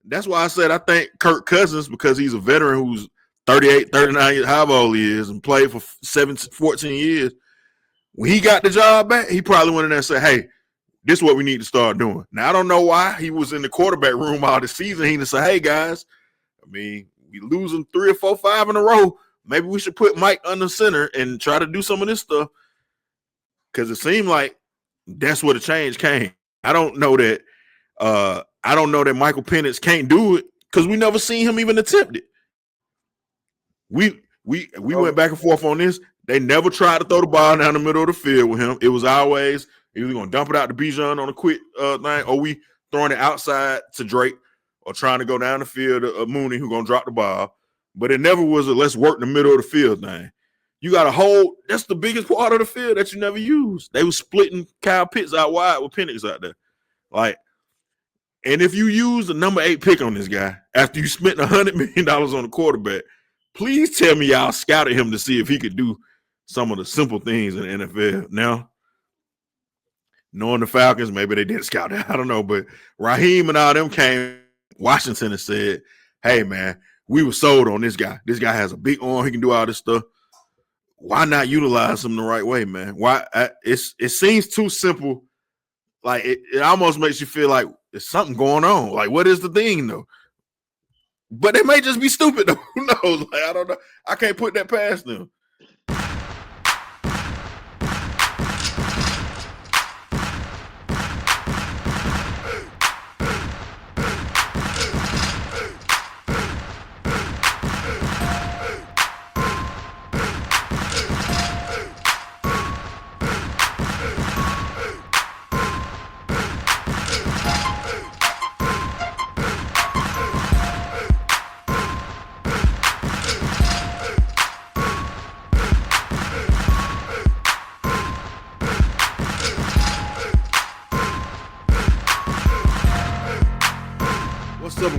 that's why I said I think Kirk Cousins, because he's a veteran who's 38, 39 years, however old he is, and played for 14 years. When he got the job back, he probably went in there and said, hey, this is what we need to start doing. Now, I don't know why he was in the quarterback room all the season. He didn't say, hey, guys, I mean, we losing 3 or 4, 5 in a row. Maybe we should put Mike under center and try to do some of this stuff. Because it seemed like that's where the change came. I don't know that Michael Penix can't do it because we never seen him even attempt it. We went back and forth on this. They never tried to throw the ball down the middle of the field with him. It was always either going to dump it out to Bijan on a quick thing, or we throwing it outside to Drake, or trying to go down the field to Mooney, who's going to drop the ball. But it never was a let's work the middle of the field thing. You got to hold. That's the biggest part of the field that you never use. They were splitting Kyle Pitts out wide with Penix out there. Like, and if you use the number 8 pick on this guy after you spent $100 million on the quarterback, please tell me y'all scouted him to see if he could do some of the simple things in the NFL. Now, knowing the Falcons, maybe they didn't scout it. I don't know. But Raheem and all them came Washington and said, hey, man, we were sold on this guy. This guy has a big arm. He can do all this stuff. Why not utilize him the right way, man? Why? It seems too simple. Like, it almost makes you feel like there's something going on. Like, what is the thing, though? But they may just be stupid, though. Who knows? Like, I don't know. I can't put that past them.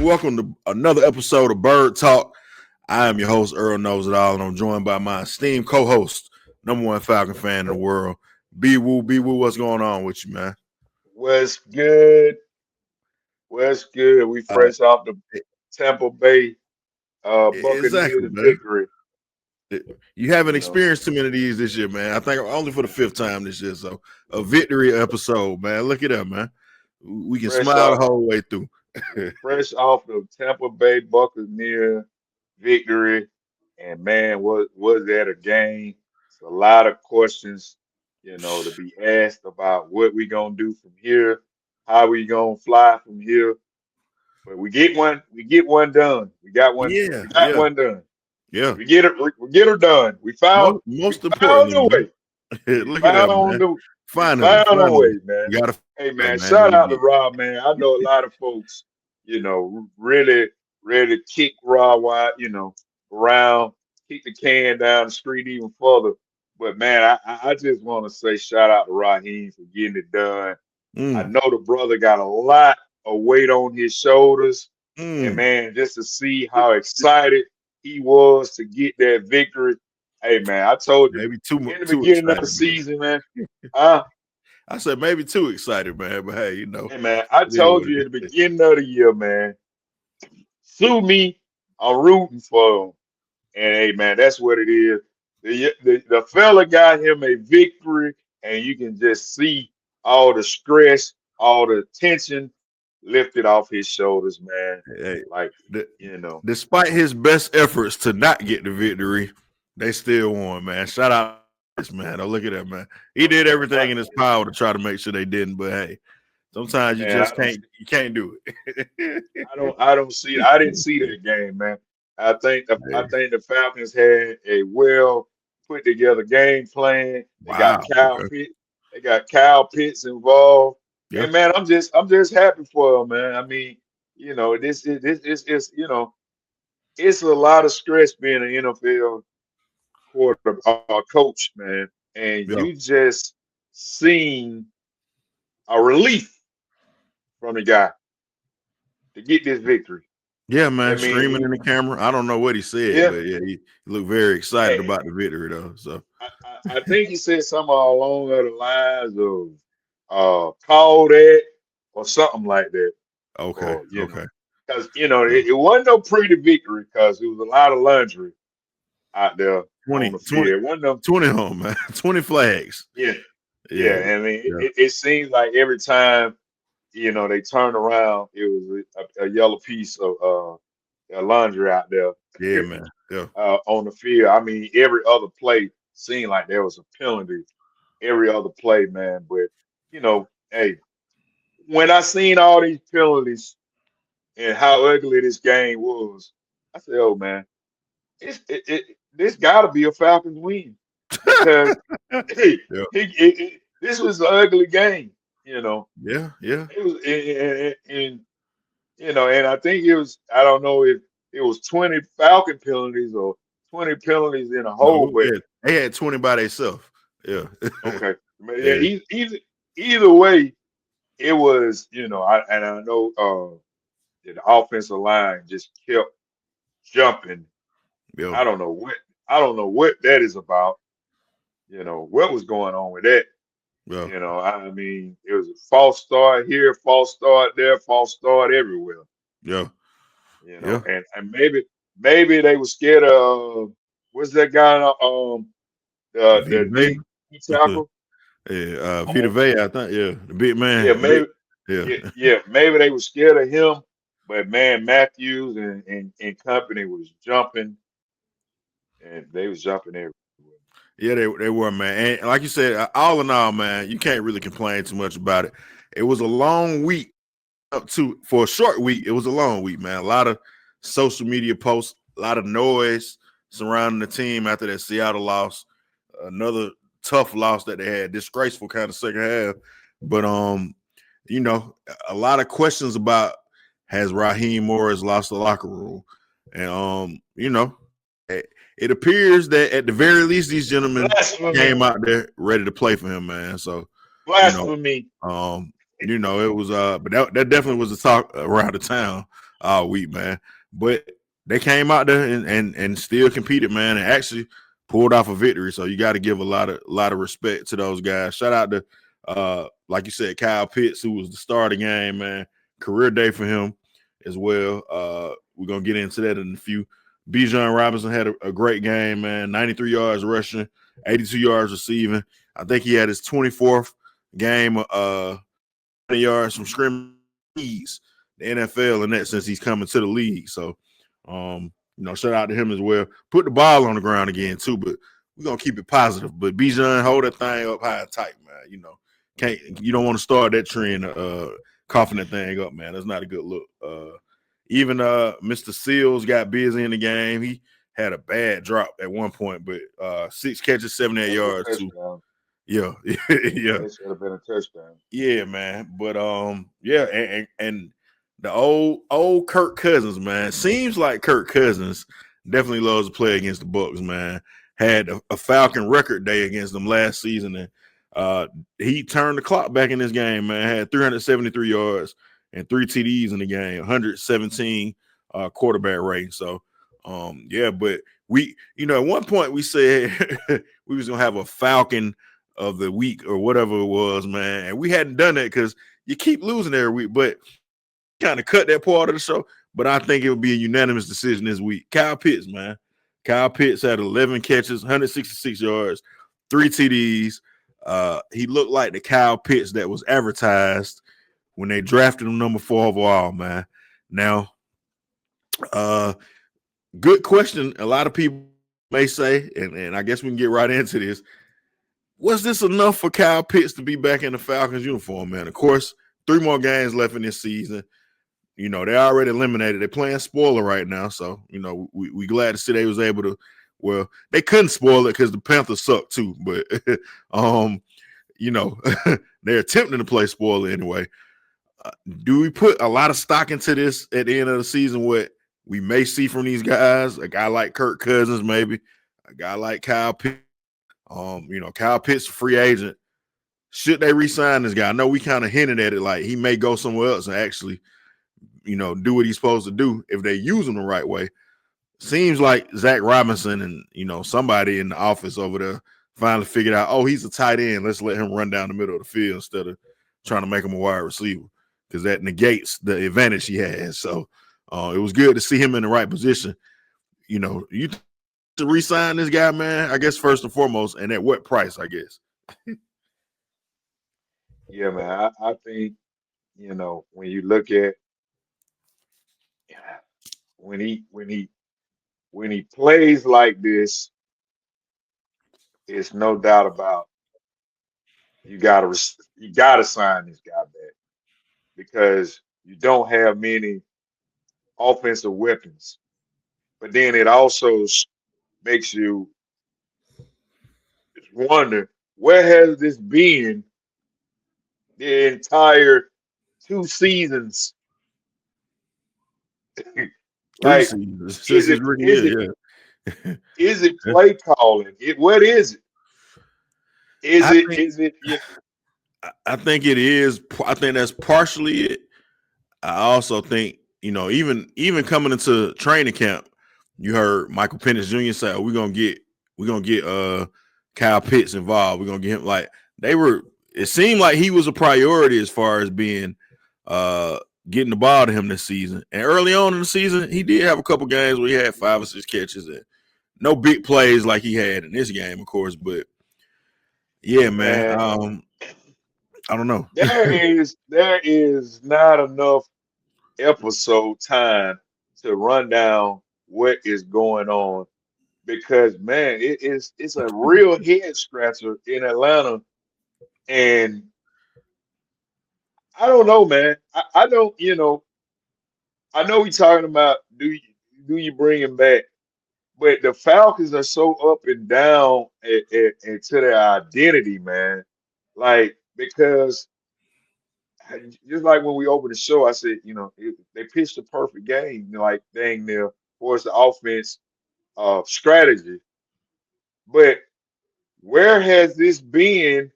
Welcome to another episode of Bird Talk. I am your host, Earl Knows It All, and I'm joined by my esteemed co-host, number 1 Falcon fan in the world, B-Woo. B-Woo, what's going on with you, man? What's good? What's good? We fresh off the Tampa Bay Buccaneers victory. You haven't experienced too many of these this year, man. I think only for the 5th time this year. So a victory episode, man. Look at that, man. We can smile the whole way through. Fresh off the Tampa Bay Buccaneers victory, and man, was that a game? It's a lot of questions, to be asked about what we gonna do from here, how we gonna fly from here. But we get one done. We got one. Yeah, we got one done. Yeah, we get her done. We found most important the way. Look at that, man. Found a way, man. Hey, man, shout out to Rob, man. I know a lot of folks, really ready to kick Rob wide, around, kick the can down the street even further. But, man, I just want to say shout out to Raheem for getting it done. I know the brother got a lot of weight on his shoulders. And, man, just to see how excited he was to get that victory. Hey, man, I told you, maybe in the beginning of the season, man. I said maybe too excited, man, but hey, Hey, man, I told you in the beginning of the year, man, sue me, I'm rooting for him. And, hey, man, that's what it is. The fella got him a victory, and you can just see all the stress, all the tension lifted off his shoulders, man. Hey, despite his best efforts to not get the victory, they still won, man. Shout out. Man, look at that, man. He did everything in his power to try to make sure they didn't, but hey, sometimes you just can't do it. I didn't see that game, man. I think the Falcons had a well put together game plan. They got Kyle Pitts involved. Yep. And man, I'm just happy for him, man. I mean, this is it's a lot of stress being an NFL coach, man, and you just seen a relief from the guy to get this victory. Yeah, man, screaming in the camera. I don't know what he said, but he looked very excited about the victory, though. So I think he said something along the lines of call that or something like that. Okay. because it wasn't no pretty victory because it was a lot of laundry out there 20, on the field. 20 home, man. 20 flags. Yeah. I mean, it seems like every time they turned around, it was a yellow piece of laundry out there. Yeah, man. Yeah. On the field. I mean, every other play seemed like there was a penalty. Every other play, man. But hey, when I seen all these penalties and how ugly this game was, I said, "Oh man, this got to be a Falcons win because this was an ugly game." Yeah. It was, and I think it was. I don't know if it was 20 Falcon penalties or 20 penalties in a whole, but they had 20 by themselves. Yeah. okay. Yeah. Either way, it was. I know the offensive line just kept jumping. Yeah. I don't know what that is about. What was going on with that? Yeah. I mean, it was a false start here, false start there, false start everywhere. Yeah. And maybe they were scared of what's that guy the D tackle? Peter Vay, I think. Yeah, the big man. Yeah, maybe. Yeah. Maybe they were scared of him, but man, Matthews and company was jumping, and they was jumping everywhere. Yeah, they were, man. And like you said, all in all, man, you can't really complain too much about it. It was a long week for a short week. It was a long week, man. A lot of social media posts, a lot of noise surrounding the team after that Seattle loss. Another tough loss that they had, disgraceful kind of second half. But a lot of questions about has Raheem Morris lost the locker room, and it appears that at the very least these gentlemen came out there ready to play for him, man. So blasphemy. It was but that definitely was the talk around the town all week, man. But they came out there and still competed, man, and actually pulled off a victory. So you got to give a lot of respect to those guys. Shout out to like you said, Kyle Pitts, who was the star of the game, man. Career day for him as well. We're gonna get into that in a few. Bijan Robinson had a great game, man. 93 yards rushing, 82 yards receiving. I think he had his 24th game 20 yards from scrimmage, the NFL, and that since he's coming to the league. So, shout out to him as well. Put the ball on the ground again too, but we're gonna keep it positive. But Bijan, hold that thing up high and tight, man. You don't want to start that trend, coughing that thing up, man. That's not a good look. Even Mr. Seals got busy in the game. He had a bad drop at one point, but 6 catches, 78 yards too. Yeah. That should have been a touchdown. Yeah, man. But and the old Kirk Cousins, man. Seems like Kirk Cousins definitely loves to play against the Bucs, man. Had a Falcon record day against them last season, and he turned the clock back in this game, man. Had 373 yards and 3 TDs in the game, 117 quarterback rating. So, but we, at one point we said we was going to have a Falcon of the week or whatever it was, man. And we hadn't done that because you keep losing every week, but kind of cut that part of the show. But I think it would be a unanimous decision this week. Kyle Pitts, man. Kyle Pitts had 11 catches, 166 yards, 3 TDs. He looked like the Kyle Pitts that was advertised when they drafted him number 4 overall, man. Now, good question. A lot of people may say, and I guess we can get right into this. Was this enough for Kyle Pitts to be back in the Falcons uniform, man? Of course, 3 more games left in this season. They already eliminated. They're playing spoiler right now. So, we glad to see they was able to, well, they couldn't spoil it because the Panthers suck too. But, they're attempting to play spoiler anyway. Do we put a lot of stock into this at the end of the season? What we may see from these guys, a guy like Kirk Cousins, maybe a guy like Kyle Pitts. Kyle Pitts, free agent. Should they re-sign this guy? I know we kind of hinted at it, like he may go somewhere else and actually, do what he's supposed to do if they use him the right way. Seems like Zach Robinson and somebody in the office over there finally figured out, oh, he's a tight end. Let's let him run down the middle of the field instead of trying to make him a wide receiver, because that negates the advantage he has. So, It was good to see him in the right position. You know, you to re-sign this guy, man. I guess first and foremost, and at what price? I guess. Yeah, man. I think when you look at when he plays like this, it's no doubt about you gotta sign this guy back because you don't have many offensive weapons. But then it also makes you wonder where has this been the entire 2 seasons? 3 Like, seasons since is his it rookie is it year. Yeah. is it play calling? What is it? Is I it think is it I think it is. I think that's partially it. I also think, even coming into training camp, you heard Michael Penix Jr. say, "Oh, we're gonna get Kyle Pitts involved. We're gonna get him." Like they were. It seemed like he was a priority as far as being getting the ball to him this season. And early on in the season, he did have a couple games where he had 5 or 6 catches and no big plays like he had in this game, of course. But yeah, man. man? I don't know. There is not enough episode time to run down what is going on because man, it's a real head scratcher in Atlanta, and I don't know, man. I don't, I know we talking about do you bring him back, but the Falcons are so up and down to their identity, man. Like because just like when we opened the show, I said, they pitched a perfect game, like dang near towards the offense strategy. But where has this been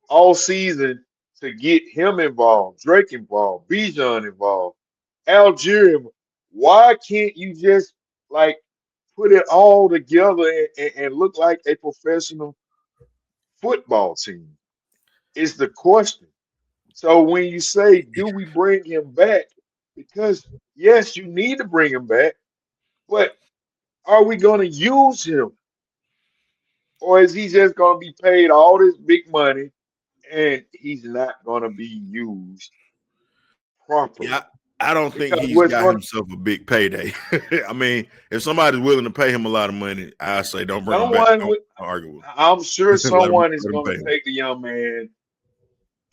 all season to get him involved, Drake involved, Bijan involved, Algeria? Why can't you just like put it all together and look like a professional football team? Is the question. So when you say, do we bring him back? Because yes, you need to bring him back, but are we going to use him? Or is he just going to be paid all this big money and he's not going to be used properly? Yeah, I don't think Because he's what's got going himself a big payday. I mean, if somebody's willing to pay him a lot of money, I say don't bring him back. someone Don't argue with I'm sure him. let him someone is let him going pay to him. take the young man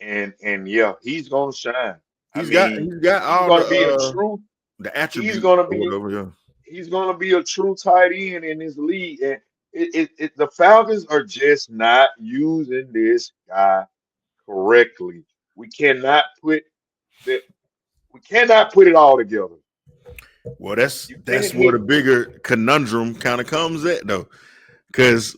and yeah, he's going to shine. I mean, He's got he's all going to be a true the he's attributes going to or be whatever. Yeah. he's going to be a true tight end in this league. And the Falcons are just not using this guy correctly. We cannot put that. We cannot put it all together. Well, that's You can't where hit. the bigger conundrum kind of comes at though, because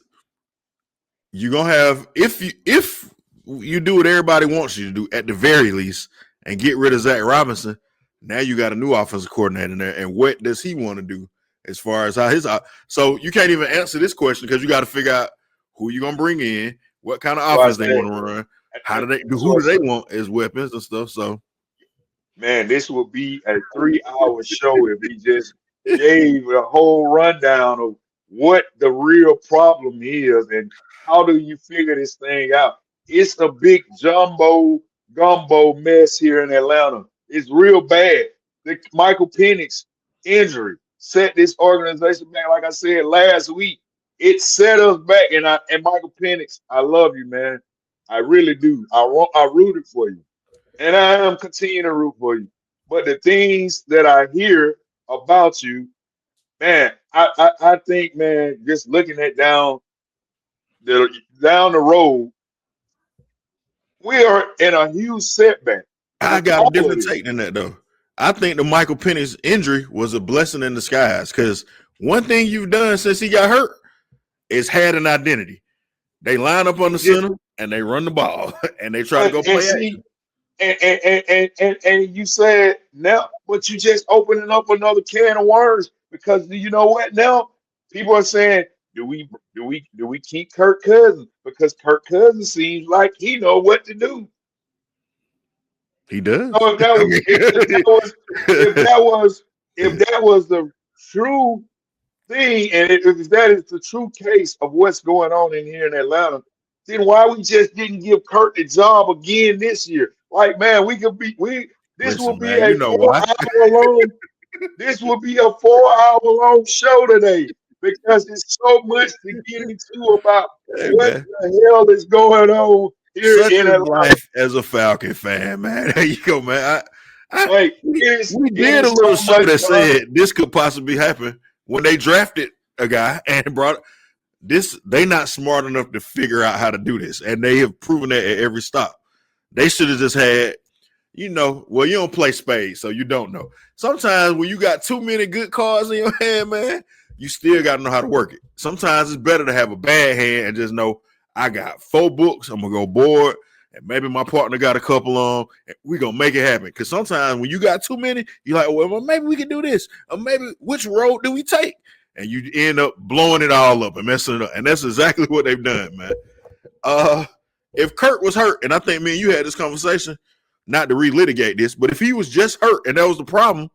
you're gonna have if you do what everybody wants you to do at the very least and get rid of Zach Robinson. Now you got a new offensive coordinator there, and what does he want to do as far as how his? So you can't even answer this question because you got to figure out who you're gonna bring in, what kind of offense they want to run, how do they do, who do they want as weapons and stuff. So, man, this would be a 3-hour show if we just gave a whole rundown of what the real problem is and how do you figure this thing out. It's a big jumbo gumbo mess here in Atlanta. It's real bad. The Michael Penix injury set this organization back. Like I said last week, it set us back. And Michael Penix, I love you, man. I really do. I rooted for you, and I am continuing to root for you. But the things that I hear about you, man, I think, man, just looking at down the road, we are in a huge setback I with got a all of different this. take than that though. I think the Michael Penix injury was a blessing in disguise because one thing you've done since he got hurt is had an identity. They line up on the Just, center and they run the ball and they try to but go and play see, action. and you said now, but you just opening up another can of worms because you know what now? People are saying, do we keep Kirk Cousins? Because Kirk Cousins seems like he know what to do. He does. So if that I was if that mean, was if that was if that was the true thing, and if that is the true case of what's going on in here in Atlanta, then why we just didn't give Kirk the job again this year? Like, man, this will Listen, be man, a you know why? 4 hour long. This will be a 4 hour long show today because there's so much to get into about Hey, what man. the hell is going on here Such in is Atlanta. life as a Falcon fan, man. There you go, man. We did a is little so show much that fun. said this could possibly happen when they drafted a guy and brought this. They not smart enough to figure out how to do this, and they have proven that at every stop. They should have just had, well, you don't play spades, so you don't know. Sometimes when you got too many good cards in your hand, man, you still got to know how to work it. Sometimes it's better to have a bad hand and just know I got 4 books. I'm going to go board, and maybe my partner got a couple on, and we're going to make it happen. Because sometimes when you got too many, you're like, well, maybe we can do this. Or maybe which road do we take? And you end up blowing it all up and messing it up. And that's exactly what they've done, man. If Kirk was hurt, and I think me and you had this conversation, not to relitigate this, but if he was just hurt and that was the problem,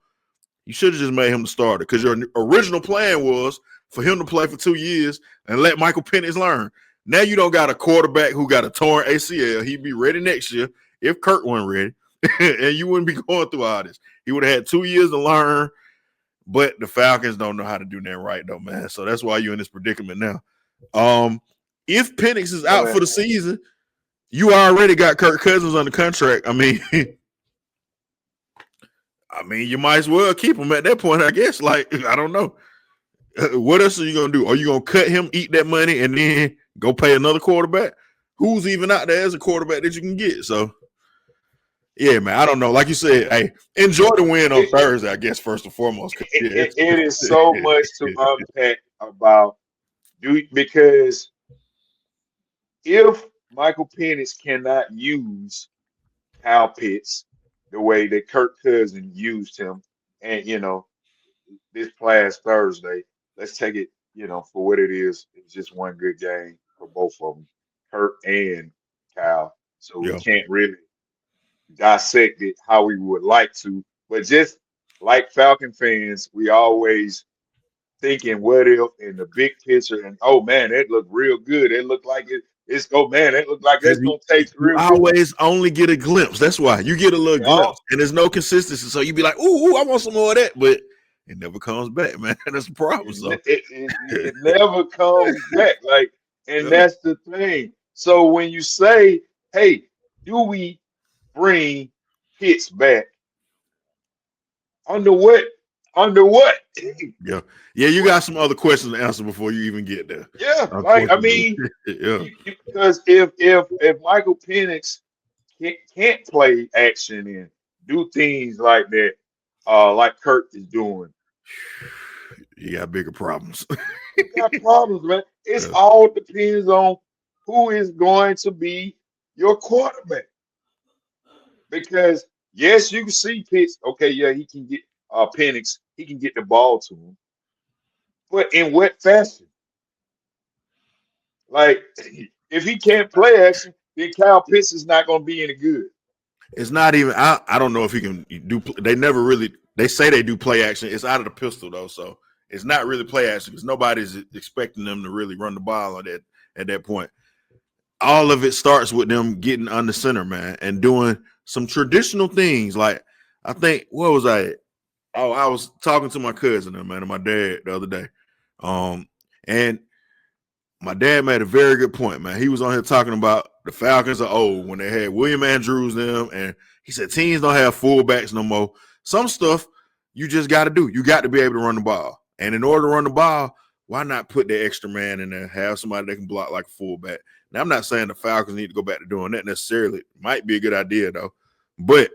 you should have just made him the starter because your original plan was for him to play for 2 years and let Michael Penix learn. Now you don't got a quarterback who got a torn ACL. He'd be ready next year if Kirk wasn't ready, and you wouldn't be going through all this. He would have had 2 years to learn, but the Falcons don't know how to do that right, though, man. So that's why you're in this predicament now. If Penix is out for the season, you already got Kirk Cousins under contract. I mean, you might as well keep him at that point, I guess. Like, I don't know. What else are you going to do? Are you going to cut him, eat that money, and then go pay another quarterback? Who's even out there as a quarterback that you can get? So, yeah, man, I don't know. Like you said, hey, enjoy the win on Thursday, I guess, first and foremost. It is so much to unpack about, because if Michael Penix cannot use Kyle Pitts the way that Kirk Cousins used him, and this past Thursday, let's take it, for what it is. It's just one good game for both of them, Kirk and Kyle. So we can't really dissect it how we would like to, but just like Falcon fans, we always thinking what if in the big picture, and oh man, that looked real good. It looked like it's oh man, it looked like that's gonna taste real good. You always only get a glimpse. That's why you get a little glimpse, and there's no consistency. So you be like, ooh, I want some more of that, but it never comes back, man. That's the problem. So it never comes back. Like, and that's the thing. So when you say, hey, do we bring Pitts back? Under what? Yeah, you got some other questions to answer before you even get there. Yeah, like, I mean, because if Michael Penix can't play action and do things like that, like Kirk is doing, you got bigger problems. You got problems, man. It's all depends on who is going to be your quarterback. Because yes, you can see Pitts. Okay, yeah, he can get Penix. He can get the ball to him, but in what fashion? Like, if he can't play action, then Kyle Pitts is not going to be any good. It's not even. I don't know if he can do. They never really. They say they do play action. It's out of the pistol though, so it's not really play action because nobody's expecting them to really run the ball on that at that point. All of it starts with them getting under center, man, and doing some traditional things. Like, I think, what was I? Oh, I was talking to my cousin, man, and my dad the other day. And my dad made a very good point, man. He was on here talking about the Falcons are old when they had William Andrews them, and he said teams don't have fullbacks no more. Some stuff you just got to do. You got to be able to run the ball. And in order to run the ball, why not put the extra man in there, have somebody that can block like a fullback? Now, I'm not saying the Falcons need to go back to doing that necessarily. Might be a good idea, though. But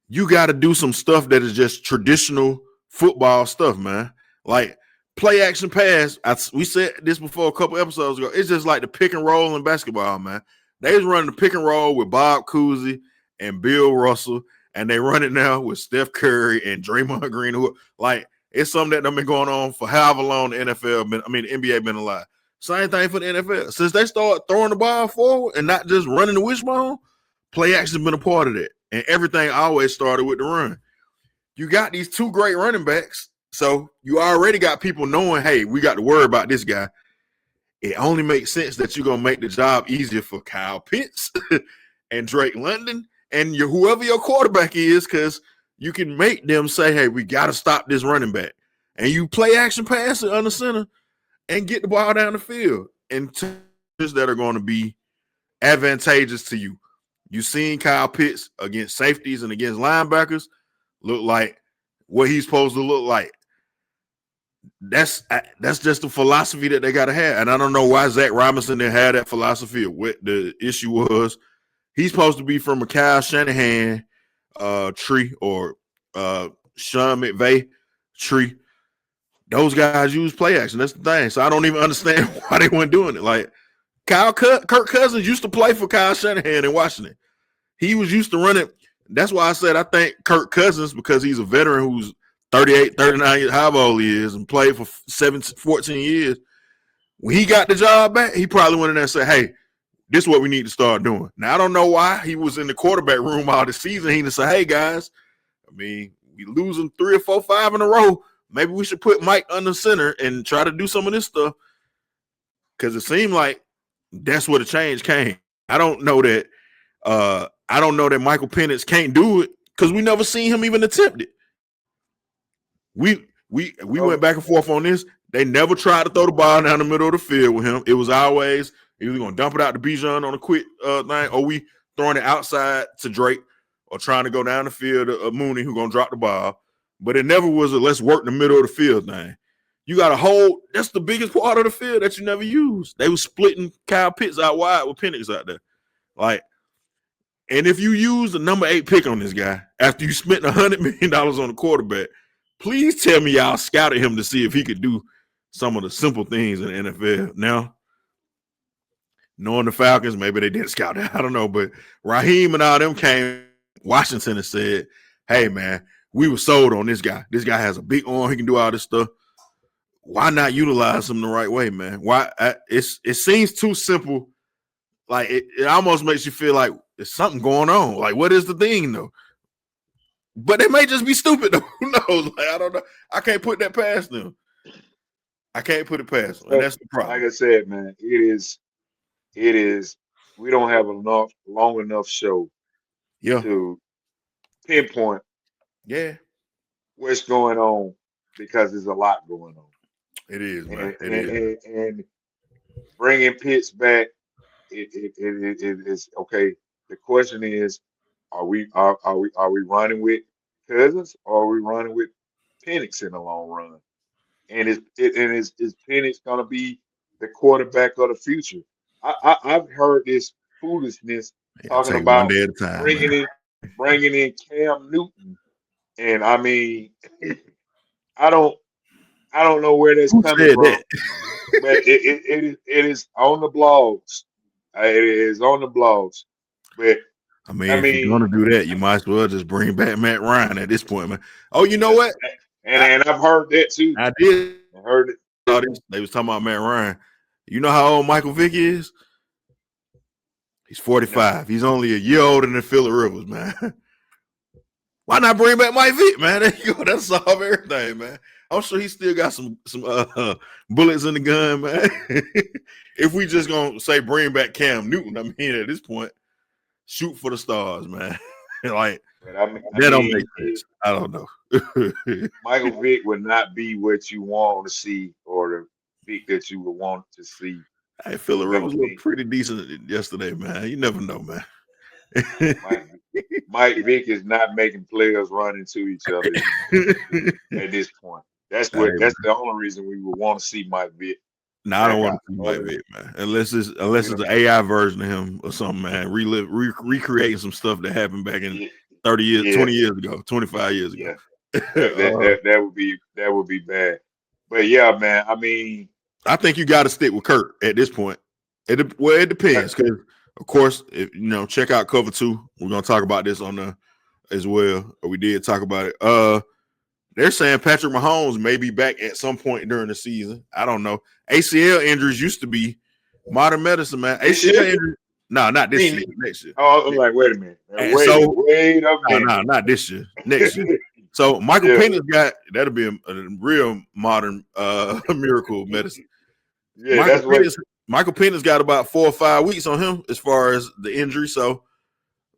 you got to do some stuff that is just traditional football stuff, man. Like play action pass. We said this before a couple episodes ago. It's just like the pick and roll in basketball, man. They was running the pick and roll with Bob Cousy and Bill Russell, and they run it now with Steph Curry and Draymond Green. Who, like, it's something that done been going on for however long the NBA been alive. Same thing for the NFL. Since they started throwing the ball forward and not just running the wishbone, play action has been a part of that. And everything always started with the run. you got these two great running backs, so you already got people knowing, hey, we got to worry about this guy. It only makes sense that you're gonna make the job easier for Kyle Pitts and Drake London and whoever your quarterback is, because you can make them say, hey, we got to stop this running back. And you play action pass it under center and get the ball down the field in terms that are going to be advantageous to you. You've seen Kyle Pitts against safeties and against linebackers look like what he's supposed to look like. That's just the philosophy that they got to have. And I don't know why Zach Robinson didn't have that philosophy. What the issue was, he's supposed to be from a Kyle Shanahan tree or Sean McVay tree. Those guys use play action. That's the thing. So I don't even understand why they weren't doing it. Like Kirk Cousins used to play for Kyle Shanahan in Washington. He was used to running. That's why I said I think Kirk Cousins, because he's a veteran who's 38, 39 years, however old he is, and played for 14 years. When he got the job back, he probably went in there and said, hey, this is what we need to start doing. Now, I don't know why he was in the quarterback room all the season. He didn't say, hey, guys, I mean, we losing 3 or 4, 5 in a row. Maybe we should put Mike under center and try to do some of this stuff. Because it seemed like that's where the change came. I don't know that Michael Penix can't do it because we never seen him even attempt it. We went back and forth on this. They never tried to throw the ball down the middle of the field with him. It was always either going to dump it out to Bijan on a quick thing, or we throwing it outside to Drake, or trying to go down the field to Mooney, who's going to drop the ball. But it never was a let's work the middle of the field thing. You got to hold. That's the biggest part of the field that you never use. They were splitting Kyle Pitts out wide with Penix out there. Like, and if you use the number 8 pick on this guy after you spent $100 million on the quarterback, please tell me y'all scouted him to see if he could do some of the simple things in the NFL. Now, knowing the Falcons, maybe they didn't scout it. I don't know. But Raheem and all them came to Washington and said, hey, man, we were sold on this guy. This guy has a big arm. He can do all this stuff. Why not utilize him the right way, man? Why? It seems too simple. Like, it almost makes you feel like there's something going on. Like, what is the thing, though? But they may just be stupid, though. Who knows? Like, I don't know. I can't put that past them. I can't put it past them. And that's the problem. Like I said, man, it is. We don't have long enough show to pinpoint what's going on, because there's a lot going on. It is, man. And bringing Pitts back, it is okay. The question is, are we running with Cousins, or are we running with Penix in the long run? And is Penix going to be the quarterback of the future? I've heard this foolishness talking about one day at a time, bringing in Cam Newton, and I mean, I don't know where that's coming from, but it is on the blogs. It is on the blogs, but. I mean, if you're going to do that, you might as well just bring back Matt Ryan at this point, man. Oh, you know what? And I've heard that too. I did. I heard it. They was talking about Matt Ryan. You know how old Michael Vick is? He's 45. He's only a year older than Phillip Rivers, man. Why not bring back Mike Vick, man? There you go. That'll solve everything, man. I'm sure he still got some bullets in the gun, man. If we just going to say bring back Cam Newton, I mean, at this point, shoot for the stars, man. Like, that don't make sense. I don't know. Michael Vick would not be what you want to see, or the Vick that you would want to see. Hey, Phillip Rivers looked pretty decent yesterday, man. You never know, man. Mike Vick is not making players run into each other at this point. That's the only reason we would want to see Mike Vick. No, I don't want to see Mike Vick, man. Unless it's an AI version of him or something, man. Recreating some stuff that happened back in 30 years, 20 years ago, 25 years ago. That would be bad. But yeah, man. I mean, I think you got to stick with Kirk at this point. It depends, because of course, check out cover 2. We're gonna talk about this as well. Or we did talk about it. They're saying Patrick Mahomes may be back at some point during the season. I don't know. ACL injuries used to be modern medicine, man. ACL injuries. No, not this year. Next year. Oh, I'm like, wait a minute. Wait a minute. No, not this year. Next year. So Michael Penix that'll be a real modern miracle medicine. Yeah, Michael Penix got about 4 or 5 weeks on him as far as the injury. So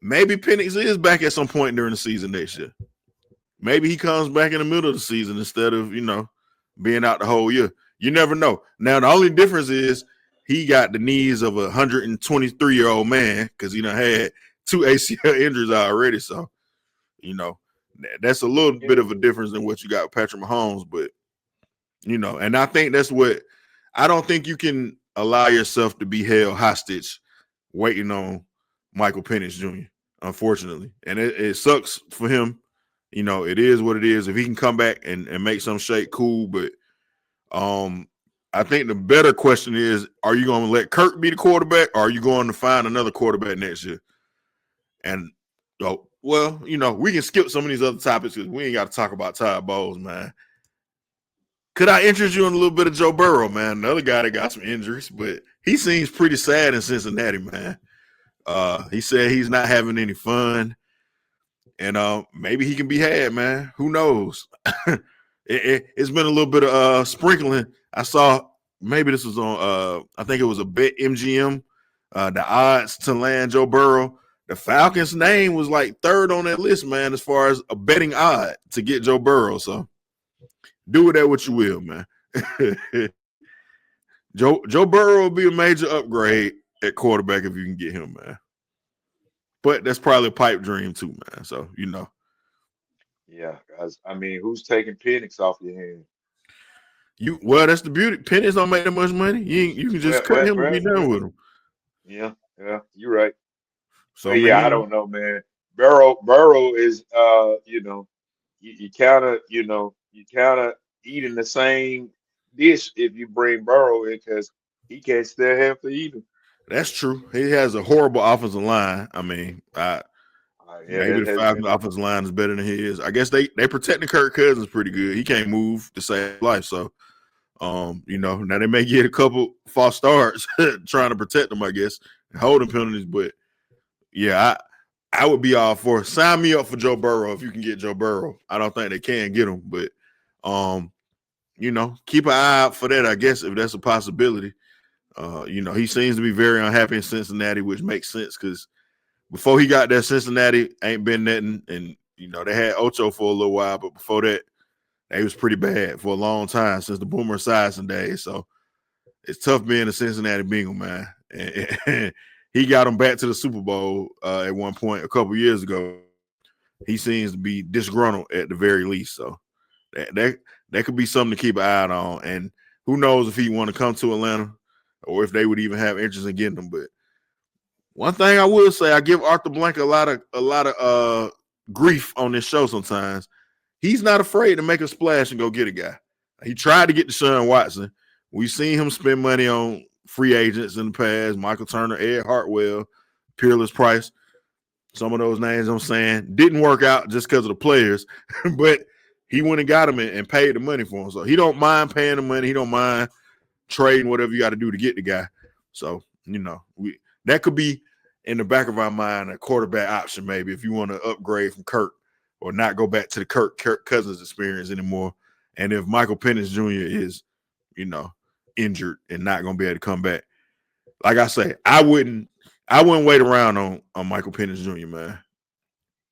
maybe Penix is back at some point during the season next year. Maybe he comes back in the middle of the season instead of, being out the whole year. You never know. Now, the only difference is he got the knees of a 123-year-old man because he done had 2 ACL injuries already. So, that's a little bit of a difference than what you got with Patrick Mahomes. But, and I think that's what – I don't think you can allow yourself to be held hostage waiting on Michael Penix Jr., unfortunately. And it sucks for him. It is what it is. If he can come back and make some shake, cool. But I think the better question is, are you going to let Kirk be the quarterback, or are you going to find another quarterback next year? And, we can skip some of these other topics because we ain't got to talk about Todd Bowles, man. Could I interest you in a little bit of Joe Burrow, man? Another guy that got some injuries, but he seems pretty sad in Cincinnati, man. He said he's not having any fun. And maybe he can be had, man. Who knows? It's been a little bit of sprinkling. I saw maybe this was on I think it was a Bet MGM. The odds to land Joe Burrow. The Falcons' name was like 3rd on that list, man, as far as a betting odd to get Joe Burrow. So do with that what you will, man. Joe Burrow will be a major upgrade at quarterback if you can get him, man. But that's probably a pipe dream too, man. So, Yeah, guys. I mean, who's taking Penix off your hand? That's the beauty. Penix don't make that much money. You can just cut him and be done with him. Yeah, you're right. So I don't know, man. Burrow is you kind of eating the same dish if you bring Burrow in because he can't still have to eat him. That's true. He has a horrible offensive line. I mean, maybe the Falcons' offensive line is better than his. I guess they protecting Kirk Cousins pretty good. He can't move to save life. So, now they may get a couple false starts trying to protect them, I guess, and holding penalties. But, yeah, I would be all for sign me up for Joe Burrow if you can get Joe Burrow. I don't think they can get him. But, keep an eye out for that, I guess, if that's a possibility. He seems to be very unhappy in Cincinnati, which makes sense because before he got there, Cincinnati ain't been nothing. And, they had Ocho for a little while, but before that, they was pretty bad for a long time since the Boomer Esiason days. So it's tough being a Cincinnati Bengal, man. And he got them back to the Super Bowl at one point a couple years ago. He seems to be disgruntled at the very least. So that could be something to keep an eye on. And who knows if he want to come to Atlanta or if they would even have interest in getting him. But one thing I will say, I give Arthur Blank a lot of grief on this show sometimes. He's not afraid to make a splash and go get a guy. He tried to get Deshaun Watson. We've seen him spend money on free agents in the past. Michael Turner, Ed Hartwell, Peerless Price. Some of those names I'm saying didn't work out just because of the players. But he went and got him and paid the money for him. So he don't mind paying the money. He don't mind trading whatever you got to do to get the guy. So, that could be in the back of our mind a quarterback option maybe if you want to upgrade from Kirk or not go back to the Kirk Cousins experience anymore. And if Michael Penix Jr. is, injured and not going to be able to come back, like I say, I wouldn't wait around on Michael Penix Jr., man.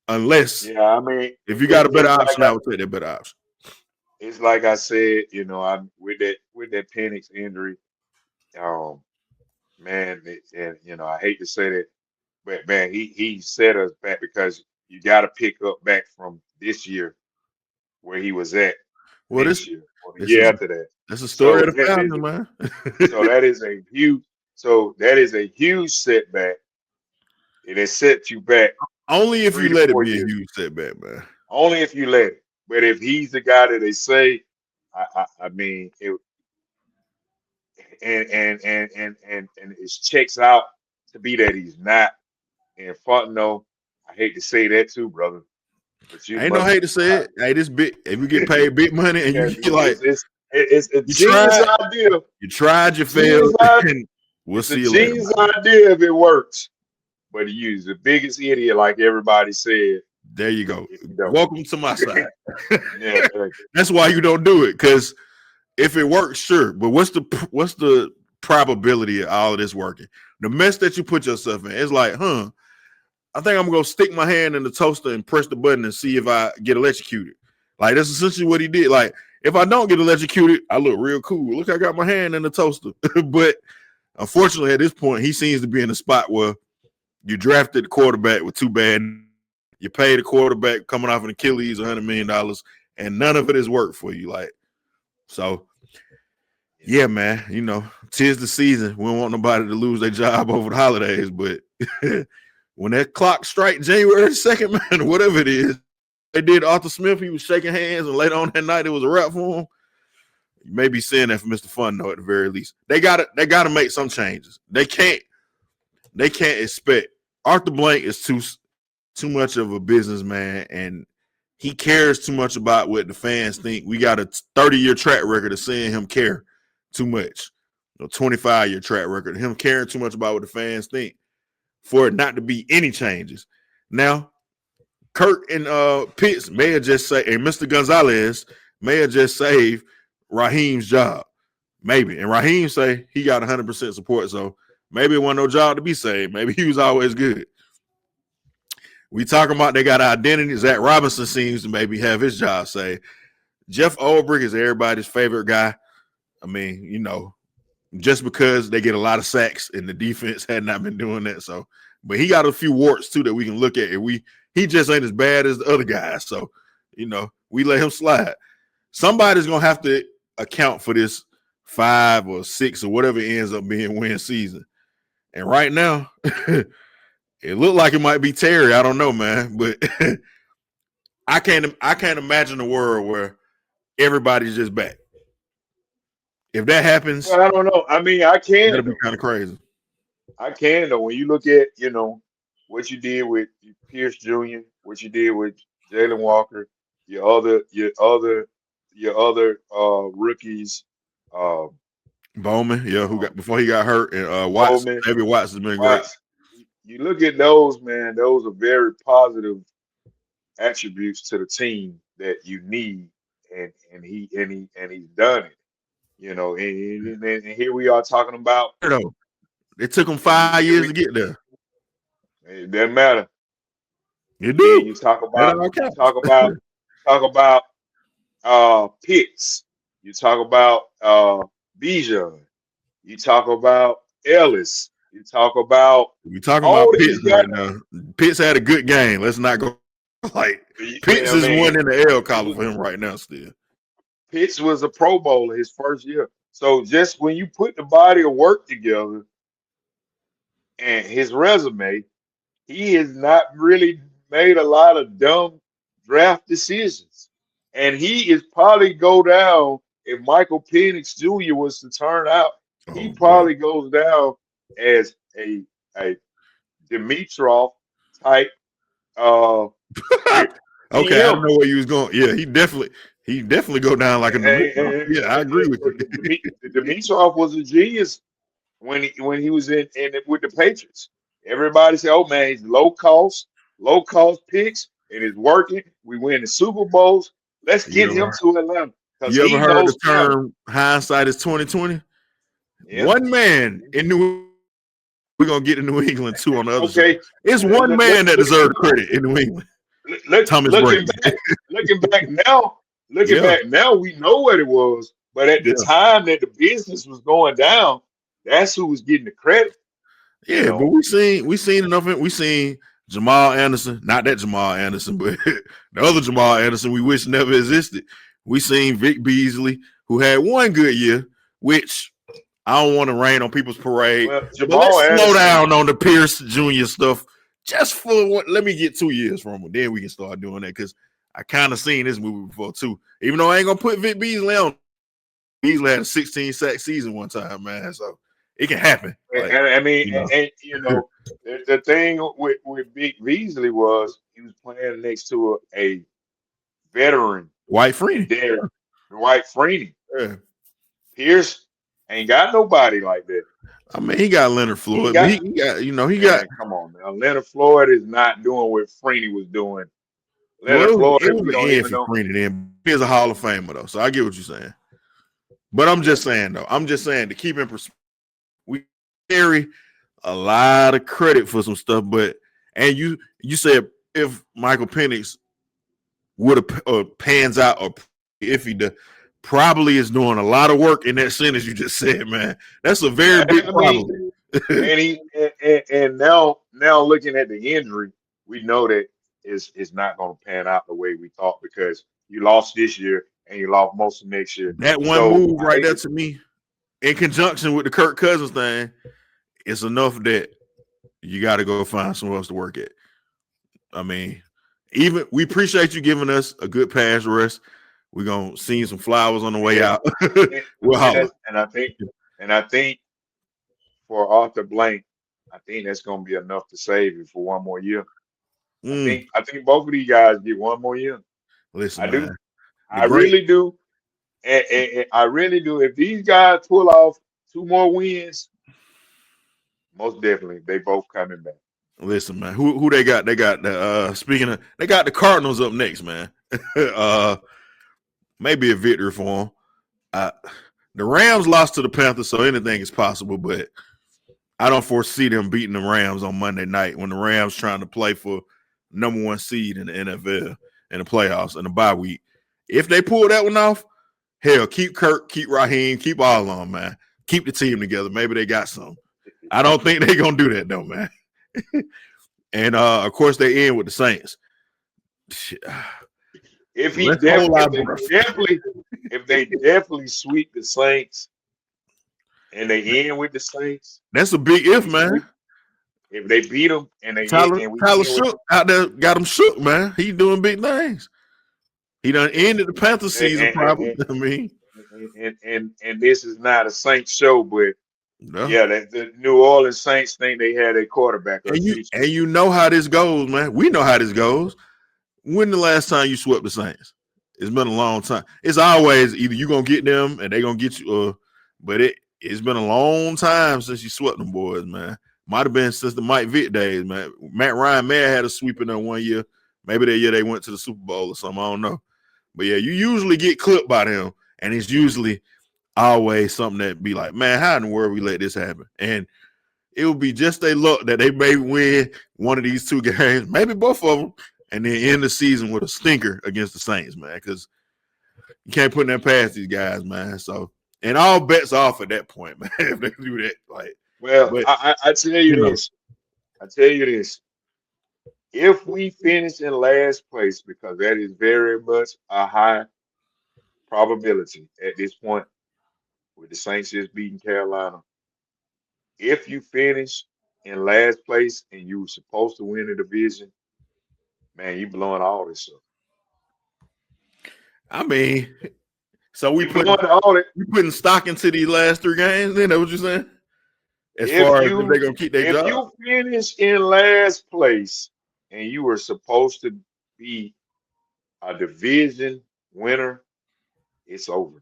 Unless, if you got a better option, I would take that better option. It's like I said, I'm with that Penix injury. Man, and I hate to say that, but man, he set us back because you got to pick up back from this year where he was at. Well, this year, or the year after that. That's a story of the Falcons, man. So that is a huge setback. And it sets you back. Only if you let it be a huge setback, man. Only if you let it. But if he's the guy that they say, I mean, it and it checks out to be that he's not. And Fontenot, I hate to say that too, brother. But ain't no hate to say it. Hey, this big. If you get paid big money and you like, it's a genius idea. You tried, you failed. We'll see you later. It's a genius idea if it works. But he's the biggest idiot, like everybody said. There you go. Welcome to my side. Yeah, that's why you don't do it, because if it works, sure. But what's the probability of all of this working? The mess that you put yourself in, it's like, I think I'm gonna stick my hand in the toaster and press the button and see if I get electrocuted. Like, that's essentially what he did. Like, if I don't get electrocuted, I look real cool. Look, I got my hand in the toaster. But unfortunately, at this point, he seems to be in a spot where you drafted the quarterback with too bad. You paid a quarterback coming off an Achilles $100 million, and none of it has worked for you. Like, so, yeah, man, you know, 'tis the season. We don't want nobody to lose their job over the holidays, but when that clock strike January 2nd, man, whatever it is, they did Arthur Smith. He was shaking hands, and later on that night, it was a wrap for him. You may be saying that for Mr. Fun, though, at the very least. They gotta make some changes. They can't expect. Arthur Blank is too much of a businessman, and he cares too much about what the fans think. We got a 30-year track record of seeing him care too much. A 25-year track record of him caring too much about what the fans think for it not to be any changes. Now, Kirk and Pitts may have just say, and Mr. Gonzalez may have just saved Raheem's job. Maybe. And Raheem say he got 100% support, so maybe it wasn't no job to be saved. Maybe he was always good. We talking about they got identity. Zach Robinson seems to maybe have his job saved. Jeff Ulbrich is everybody's favorite guy. I mean, you know, just because they get a lot of sacks and the defense had not been doing that. So, but he got a few warts too that we can look at. And he just ain't as bad as the other guys. So, you know, we let him slide. Somebody's gonna have to account for this 5 or 6 or whatever it ends up being win season. And right now, it looked like it might be Terry. I don't know, man. But I can't imagine a world where everybody's just back. If that happens, well, I don't know. I mean, I can. That'll be kind of crazy. I can though. When you look at, you know, what you did with Pierce Jr., what you did with Jalen Walker, your other rookies, Bowman, yeah, who got before he got hurt, and Watts, maybe Watts has been great. You look at those, man. Those are very positive attributes to the team that you need, and he's done it. You know, and here we are talking about. It took him 5 years to get there. It doesn't matter. You do. And you talk about Pitts. You talk about Bijan. You talk about Ellis. You talk about. We talking about Pitts right now. Pitts had a good game. Let's not go like Pitts is one in the L column for him right now. Still, Pitts was a Pro Bowler his first year. So just when you put the body of work together and his resume, he has not really made a lot of dumb draft decisions. And he is probably go down if Michael Penix Jr. was to turn out. He probably goes down as a Dimitrov type. Okay, I don't know where you was going. Yeah, he definitely go down like a Dimitrov. Yeah, I agree with you. Dimitrov was a genius when he was in with the Patriots. Everybody said, "Oh man, he's low cost picks, and it's working. We win the Super Bowls. Let's get him to Atlanta." You ever heard the term "hindsight is 20/20"? Yeah. One man in we're gonna get to New England too on the other side. It's one man that deserves credit in New England. Looking back now, we know what it was. But at the time that the business was going down, that's who was getting the credit. Yeah, you know? But we seen enough. We seen Jamal Anderson, not that Jamal Anderson, but the other Jamal Anderson we wish never existed. We seen Vic Beasley, who had one good year, which I don't want to rain on people's parade. Well, let's slow down on the Pierce Jr. stuff just for let me get 2 years from him. Then we can start doing that because I kind of seen this movie before too. Even though I ain't gonna put Vic Beasley on. Beasley had a 16-sack season one time, man. So it can happen. Like, I mean, the thing with Vic Beasley was he was playing next to a veteran, White Freeney. There, White Freeney. Yeah. Pierce ain't got nobody like that. I mean, he got Leonard Floyd. He got. Come on, man. Leonard Floyd is not doing what Freeney was doing Leonard Floyd, it was we an don't end even for know. Green in. He's a Hall of Famer though, so I get what you're saying. But I'm just saying to keep in perspective, we carry a lot of credit for some stuff. But and you said if Michael Penix would have pans out or if he does, probably is doing a lot of work in that sentence you just said, man. That's a very big problem. And now looking at the injury, we know that it's not going to pan out the way we thought because you lost this year and you lost most of next year. That one move right there to me, in conjunction with the Kirk Cousins thing, it's enough that you got to go find somewhere else to work at. I mean, even we appreciate you giving us a good pass rush. We're gonna see some flowers on the way out. We'll holler. And I think for Arthur Blank, I think that's gonna be enough to save you for one more year. I think both of these guys get one more year. Listen, I do. I really do. And I really do. If these guys pull off 2 more wins, most definitely they both coming back. Listen, man, who they got? They got the they got the Cardinals up next, man. Maybe a victory for them. The Rams lost to the Panthers, so anything is possible, but I don't foresee them beating the Rams on Monday night when the Rams trying to play for number 1 seed in the NFL in the playoffs and the bye week. If they pull that one off, hell, keep Kirk, keep Raheem, keep all of them, man. Keep the team together. Maybe they got some. I don't think they're going to do that, though, man. And, of course, they end with the Saints. If they definitely sweep the Saints and they end with the Saints, that's a big if, man. If they beat them and they Tyler Shook out there got him shook, man. He doing big things. He done ended the Panthers season, probably. I mean, and this is not a Saints show, but yeah, the New Orleans Saints think they had a quarterback. And you know how this goes, man. We know how this goes. When the last time you swept the Saints? It's been a long time. It's always either you gonna get them and they gonna get you, but it's been a long time since you swept them boys, man. Might have been since the Mike Vick days, man. Matt Ryan may have had a sweep in there one year. Maybe that year they went to the Super Bowl or something. I don't know. But yeah, you usually get clipped by them, and it's usually always something that be like, man, how in the world we let this happen? And it would be just their luck that they may win one of these 2 games, maybe both of them, and then end the season with a stinker against the Saints, man, because you can't put that past these guys, man. So, and all bets off at that point, man, if they do that. Like, I tell you this. I tell you this. If we finish in last place, because that is very much a high probability at this point, with the Saints just beating Carolina, if you finish in last place and you were supposed to win the division, man, you blowing all this up. I mean, so we putting stock into these last 3 games. Then, that what you're saying? As far as if they're gonna keep their job. If you finish in last place and you were supposed to be a division winner, it's over.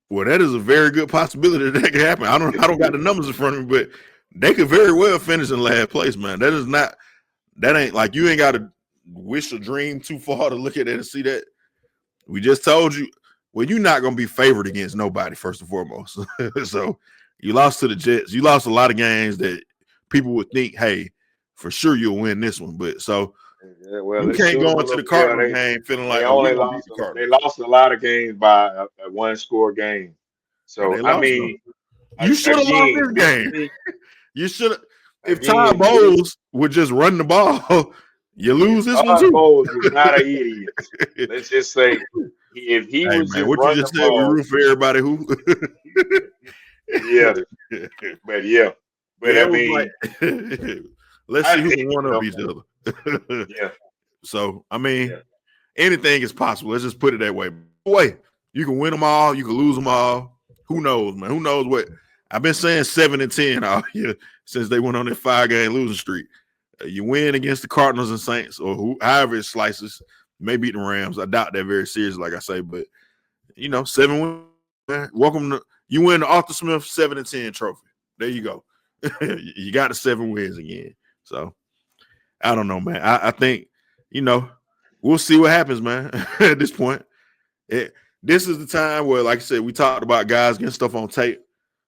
Well, that is a very good possibility that can happen. I don't got the numbers in front of me, but they could very well finish in last place, man. That ain't like you ain't got to wish or dream too far to look at it and see that. We just told you, well, you're not gonna be favored against nobody, first and foremost. So you lost to the Jets. You lost a lot of games that people would think, hey, for sure you'll win this one. But so you can't go into the Cardinals game feeling like they lost a lot of games by a 1-score game. So I mean, you should have lost this game. You should have. If Todd Bowles would just run the ball, you lose this one too. Todd Bowles is not an idiot. Let's just say if he was just what you just said, we root for everybody who. Yeah, but I mean, let's see who can one up each other. Yeah. So I mean, anything is possible. Let's just put it that way. You can win them all. You can lose them all. Who knows, man? Who knows what? I've been saying 7-10 all year since they went on their 5-game losing streak. You win against the Cardinals and Saints, or however it slices. You may beat the Rams. I doubt that very seriously, like I say, but 7 wins. Man. Welcome to you win the Arthur Smith 7-10 trophy. There you go. You got the 7 wins again. So I don't know, man. I think we'll see what happens, man. At this point, this is the time where, like I said, we talked about guys getting stuff on tape.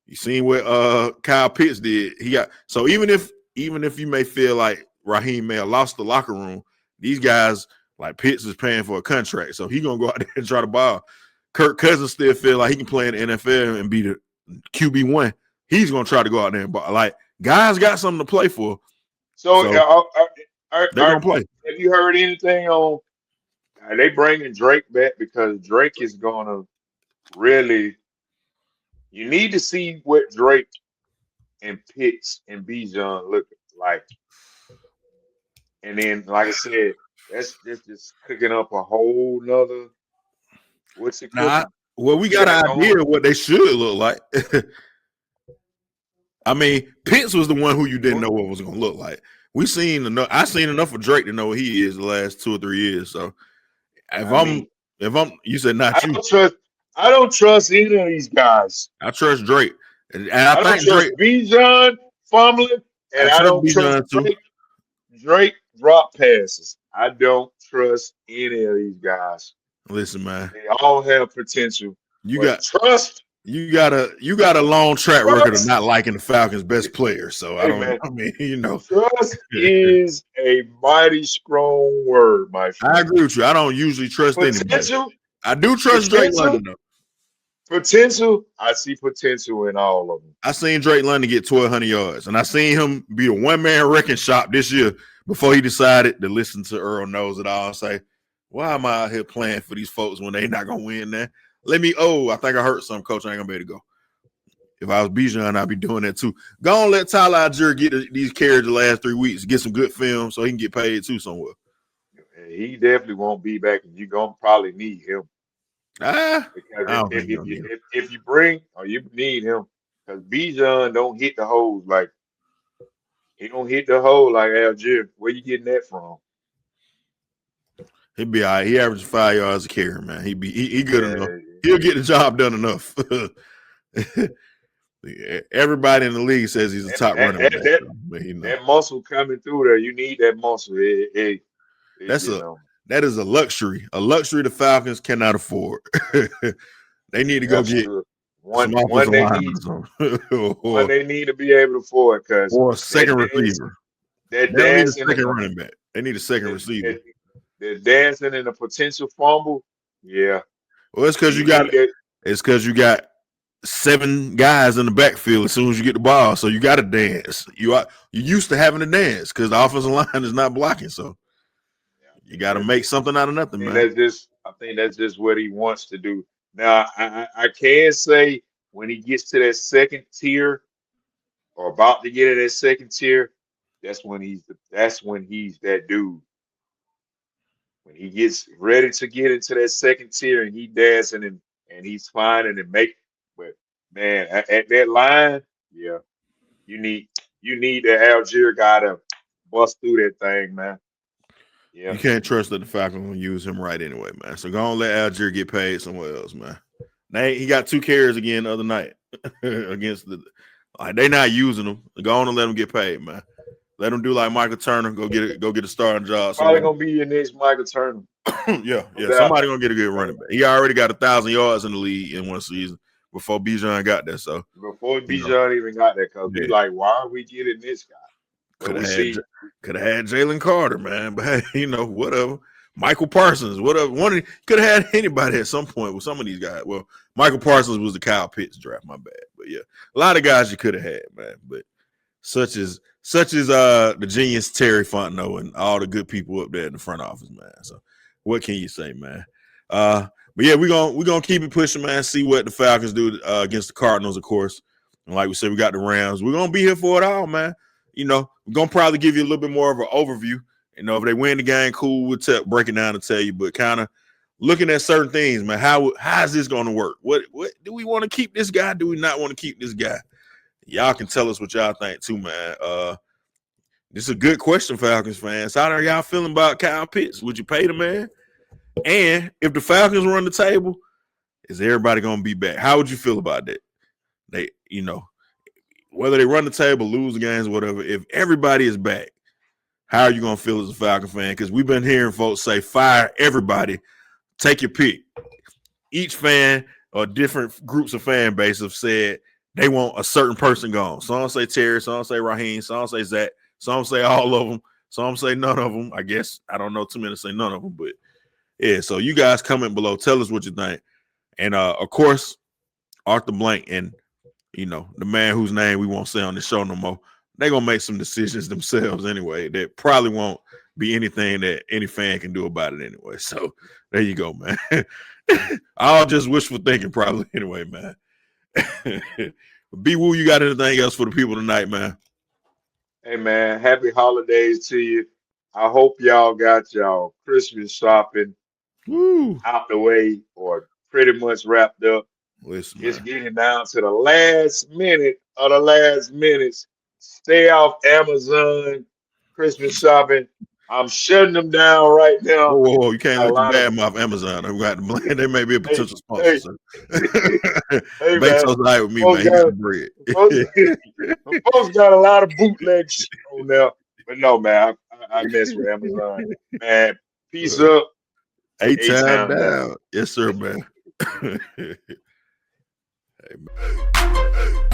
You seen what Kyle Pitts did? He got so even if you may feel like Raheem may have lost the locker room, these guys like Pitts is paying for a contract, so he gonna go out there and try to ball. Kirk Cousins still feel like he can play in the NFL and be the QB1. He's gonna try to go out there and ball. Like guys got something to play for. So they're gonna play. Have you heard anything on? Are they bringing Drake back because Drake is gonna really? You need to see what Drake and Pitts and Bijan look like, and then, like I said, that's just cooking up a whole nother. What's it? Well, we got an idea of what they should look like. I mean, Pitts was the one who you didn't know what was going to look like. I seen enough of Drake to know what he is the last 2 or 3 years. So you said not you. I don't trust either of these guys. I trust Drake, and I don't trust Bijan fumbling, and I don't trust Drake drop passes. I don't trust any of these guys. Listen, man, they all have potential. You got trust. You got a long track record of not liking the Falcons' best player. So trust is a mighty strong word, my friend. I agree with you. I don't usually trust anybody. I do trust Drake London though. Potential, I see potential in all of them. I seen Drake London get 1,200 yards, and I seen him be a one-man wrecking shop this year before he decided to listen to Earl Knows It All and say, why am I out here playing for these folks when they not going to win there? I think I hurt some, coach. I ain't going to be able to go. If I was Bijan, I'd be doing that too. Go on, let Tyler Algier get these carries the last 3 weeks, get some good film so he can get paid too somewhere. He definitely won't be back, and you're going to probably need him. Because if you bring or you need him, because Bijan don't hit the holes like he don't hit the hole like Algier. Where you getting that from? He'd be all right. He averages 5 yards a carry, man. He good enough. He'll get the job done enough. Everybody in the league says he's a top running back. That muscle coming through there, you need that muscle. That is a luxury the Falcons cannot afford. They need to go get one they need to be able to afford or a second receiver. They need a second running back. They need a second receiver. They're dancing in a potential fumble. Yeah. Well, it's because you got 7 guys in the backfield as soon as you get the ball, so you got to dance. You used to having to dance because the offensive line is not blocking, so. You got to make something out of nothing, man. I think that's just what he wants to do. Now, I can say when he gets to that second tier or about to get to that second tier, that's when he's that dude. When he gets ready to get into that second tier and he dancing and he's finding and make. But man, at that line, yeah, you need that Algier guy to bust through that thing, man. Yeah. You can't trust that the Falcons will use him right anyway, man. So go on, let Algier get paid somewhere else, man. He got 2 carries again the other night against they not using him. Go on and let him get paid, man. Let him do like Michael Turner. Go get a starting job. Probably gonna be your next Michael Turner. yeah. Somebody gonna get a good running back. He already got 1,000 yards in the league in one season before Bijan got there. So before Bijan even got there, because we like, why are we getting this guy? Could have had Jalen Carter, man, but hey, whatever. Michael Parsons, whatever. Could have had anybody at some point with some of these guys. Well, Michael Parsons was the Kyle Pitts draft, my bad. But yeah, a lot of guys you could have had, man. But such as the genius Terry Fontenot and all the good people up there in the front office, man. So what can you say, man? But yeah, we're gonna keep it pushing, man. See what the Falcons do against the Cardinals, of course. And like we said, we got the Rams. We're gonna be here for it all, man. We're going to probably give you a little bit more of an overview. If they win the game, cool, we'll break it down and tell you. But kind of looking at certain things, man, how is this going to work? What do we want to keep this guy? Do we not want to keep this guy? Y'all can tell us what y'all think too, man. This is a good question, Falcons fans. How are y'all feeling about Kyle Pitts? Would you pay the man? And if the Falcons run the table, is everybody going to be back? How would you feel about that? Whether they run the table, lose the games, whatever, if everybody is back, how are you going to feel as a Falcon fan? Because we've been hearing folks say, fire everybody, take your pick. Each fan or different groups of fan base have said they want a certain person gone. Some say Terry, some say Raheem, some say Zach, some say all of them, some say none of them. I guess I don't know too many say none of them, but yeah. So you guys comment below, tell us what you think, and of course, Arthur Blank and the man whose name we won't say on the show no more. They're gonna make some decisions themselves anyway. That probably won't be anything that any fan can do about it anyway. So there you go, man. I'll just wishful thinking probably anyway, man. B-Woo, you got anything else for the people tonight, man? Hey, man, happy holidays to you. I hope y'all got y'all Christmas shopping out the way or pretty much wrapped up. Listen, it's getting down to the last minute of the last minutes. Stay off Amazon Christmas shopping. I'm shutting them down right now. Whoa, you can't let the bad mouth Amazon. They may be a potential sponsor. Hey, man. All right with me, man. He got the bread. Folks got a lot of bootleg shit on there. But no, man, I mess with Amazon. Man, peace up. 8 times down. Yes, sir, man. Hey, man.